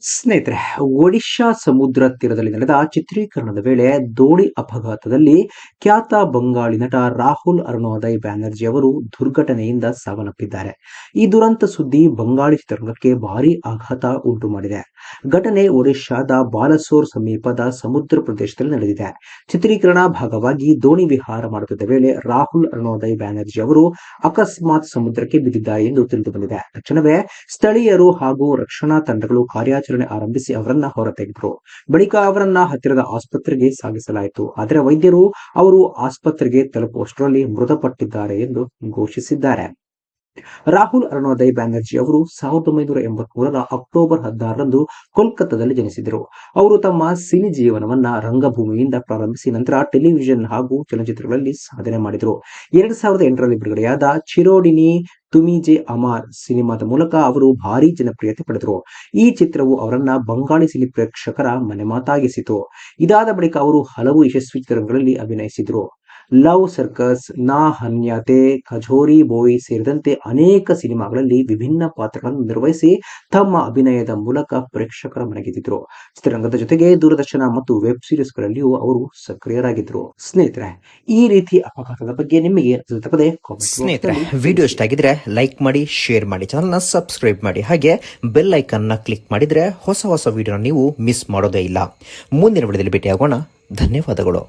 ಸ್ನೇಹಿತರೆ, ಒಡಿಶಾ ಸಮುದ್ರ ತೀರದಲ್ಲಿ ನಡೆದ ಚಿತ್ರೀಕರಣದ ವೇಳೆ ದೋಣಿ ಅಪಘಾತದಲ್ಲಿ ಖ್ಯಾತ ಬಂಗಾಳಿ ನಟ ರಾಹುಲ್ ಅರುಣೋದಯ್ ಬ್ಯಾನರ್ಜಿ ಅವರು ದುರ್ಘಟನೆಯಿಂದ ಸಾವನ್ನಪ್ಪಿದ್ದಾರೆ. ಈ ದುರಂತ ಸುದ್ದಿ ಬಂಗಾಳಿ ಚಿತ್ರರಂಗಕ್ಕೆ ಭಾರೀ ಆಘಾತ ಉಂಟು ಮಾಡಿದೆ. ಘಟನೆ ಒಡಿಶಾದ ಬಾಲಸೋರ್ ಸಮೀಪದ ಸಮುದ್ರ ಪ್ರದೇಶದಲ್ಲಿ ನಡೆದಿದೆ. ಚಿತ್ರೀಕರಣ ಭಾಗವಾಗಿ ದೋಣಿ ವಿಹಾರ ಮಾಡುತ್ತಿದ್ದ ವೇಳೆ ರಾಹುಲ್ ಅರುಣೋದಯ್ ಬ್ಯಾನರ್ಜಿ ಅವರು ಅಕಸ್ಮಾತ್ ಸಮುದ್ರಕ್ಕೆ ಬಿದ್ದಿದ್ದಾರೆ ಎಂದು ತಿಳಿದುಬಂದಿದೆ. ತಕ್ಷಣವೇ ಸ್ಥಳೀಯರು ಹಾಗೂ ರಕ್ಷಣಾ ತಂಡಗಳು ಕಾರ್ಯಾಚರಣೆ ಆರಂಭಿಸಿ ಅವರನ್ನ ಹೊರತೆಗೆದರು. ಬಳಿಕ ಅವರನ್ನ ಹತ್ತಿರದ ಆಸ್ಪತ್ರೆಗೆ ಸಾಗಿಸಲಾಯಿತು. ಆದರೆ ವೈದ್ಯರು ಅವರು ಆಸ್ಪತ್ರೆಗೆ ತಲುಪುವಷ್ಟರಲ್ಲಿ ಮೃತಪಟ್ಟಿದ್ದಾರೆ ಎಂದು ಘೋಷಿಸಿದ್ದಾರೆ. ರಾಹುಲ್ ಅರುಣೋದಯ್ ಬ್ಯಾನರ್ಜಿ ಅವರು 1983ರ ಅಕ್ಟೋಬರ್ 16ರಂದು ಕೋಲ್ಕತ್ತಾದಲ್ಲಿ ಜನಿಸಿದರು. ಅವರು ತಮ್ಮ ಸಿನಿ ಜೀವನವನ್ನ ರಂಗಭೂಮಿಯಿಂದ ಪ್ರಾರಂಭಿಸಿ ನಂತರ ಟೆಲಿವಿಷನ್ ಹಾಗೂ ಚಲನಚಿತ್ರಗಳಲ್ಲಿ ಸಾಧನೆ ಮಾಡಿದರು. 2008ರಲ್ಲಿ ಬಿಡುಗಡೆಯಾದ ಚಿರೋಡಿನಿ ತುಮಿಜೆ ಅಮಾರ್ ಸಿನಿಮಾದ ಮೂಲಕ ಅವರು ಭಾರೀ ಜನಪ್ರಿಯತೆ ಪಡೆದರು. ಈ ಚಿತ್ರವು ಅವರನ್ನ ಬಂಗಾಳಿ ಸಿನಿ ಪ್ರೇಕ್ಷಕರ ಮನೆಮಾತಾಗಿಸಿತು. ಇದಾದ ಬಳಿಕ ಅವರು ಹಲವು ಯಶಸ್ವಿ ಚಿತ್ರಗಳಲ್ಲಿ ಅಭಿನಯಿಸಿದರು. ಲವ್ ಸರ್ಕಸ್, ನಾ ಹನ್ಯಾತೆ, ಕಝೋರಿ ಬೋಯ್ ಸೇರಿದಂತೆ ಅನೇಕ ಸಿನಿಮಾಗಳಲ್ಲಿ ವಿಭಿನ್ನ ಪಾತ್ರಗಳನ್ನು ನಿರ್ವಹಿಸಿ ತಮ್ಮ ಅಭಿನಯದ ಮೂಲಕ ಪ್ರೇಕ್ಷಕರ ಮನಗೆದ್ದಿದ್ರು. ಚಿತ್ರರಂಗದ ಜೊತೆಗೆ ದೂರದರ್ಶನ ಮತ್ತು ವೆಬ್ ಸೀರೀಸ್ಗಳಲ್ಲಿಯೂ ಅವರು ಸಕ್ರಿಯರಾಗಿದ್ದರು. ಸ್ನೇಹಿತರೆ, ಈ ರೀತಿ ಅಪಘಾತದ ಬಗ್ಗೆ ನಿಮಗೆ ತಪ್ಪದೆ ಸ್ನೇಹಿತರೆ, ವಿಡಿಯೋ ಇಷ್ಟ ಆಗಿದ್ರೆ ಲೈಕ್ ಮಾಡಿ, ಶೇರ್ ಮಾಡಿ, ಚಾನಲ್ನ ಸಬ್ಸ್ಕ್ರೈಬ್ ಮಾಡಿ, ಹಾಗೆ ಬೆಲ್ ಐಕನ್ನ ಕ್ಲಿಕ್ ಮಾಡಿದ್ರೆ ಹೊಸ ವಿಡಿಯೋನ ನೀವು ಮಿಸ್ ಮಾಡೋದೇ ಇಲ್ಲ. ಮುಂದಿನ ವಿಡಿಯೋದಲ್ಲಿ ಭೇಟಿಯಾಗೋಣ. ಧನ್ಯವಾದಗಳು.